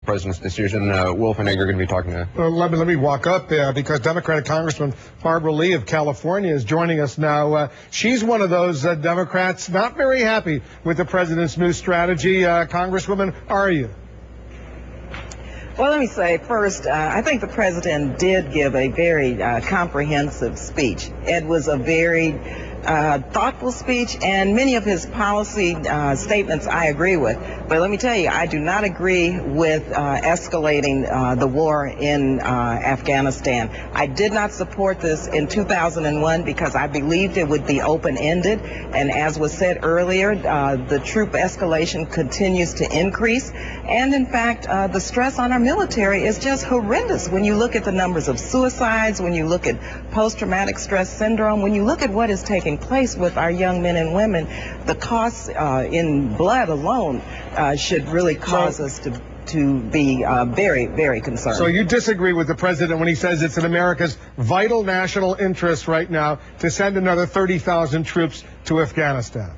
president's decision. Wolf and Egg are going to be talking to. Well, let me walk up there because Democratic Congressman Barbara Lee of California is joining us now. She's one of those Democrats not very happy with the president's new strategy. Congresswoman, are you? Well, let me say first, I think the president did give a very comprehensive speech. It was a very thoughtful speech, and many of his policy statements I agree with. But let me tell you, I do not agree with escalating the war in Afghanistan. I did not support this in 2001 because I believed it would be open-ended. And as was said earlier, the troop escalation continues to increase. And in fact, the stress on our military is just horrendous. When you look at the numbers of suicides, when you look at post-traumatic stress syndrome, when you look at what is taking place with our young men and women, the costs in blood alone should really cause us to be very, very concerned. So you disagree with the president when he says it's in America's vital national interest right now to send another 30,000 troops to Afghanistan?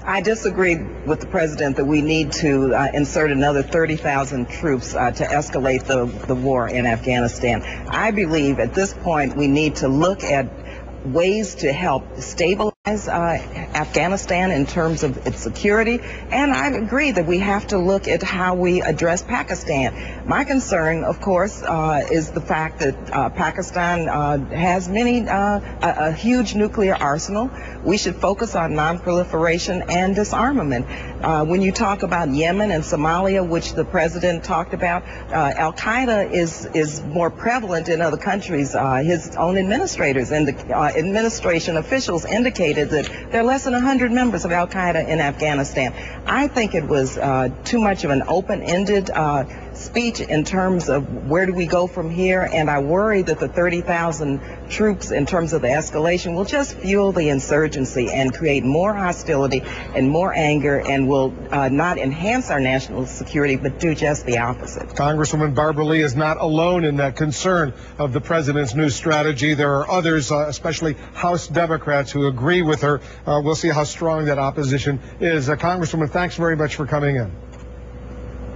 I disagree with the president that we need to insert another 30,000 troops to escalate the war in Afghanistan. I believe at this point we need to look at ways to help stabilize Afghanistan in terms of its security, and I agree that we have to look at how we address Pakistan. My concern, of course, is the fact that Pakistan has a huge nuclear arsenal. We should focus on non-proliferation and disarmament. When you talk about Yemen and Somalia, which the president talked about, Al-Qaeda is more prevalent in other countries. His own administrators and the administration officials indicated that there are less than 100 members of Al-Qaeda in Afghanistan. I think it was too much of an open-ended speech in terms of where do we go from here, and I worry that the 30,000 troops in terms of the escalation will just fuel the insurgency and create more hostility and more anger and will not enhance our national security but do just the opposite. Congresswoman Barbara Lee is not alone in that concern of the president's new strategy. There are others, especially House Democrats, who agree with her. We'll see how strong that opposition is. Congresswoman, thanks very much for coming in.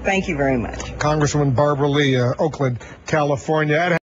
Thank you very much. Congresswoman Barbara Lee, Oakland, California.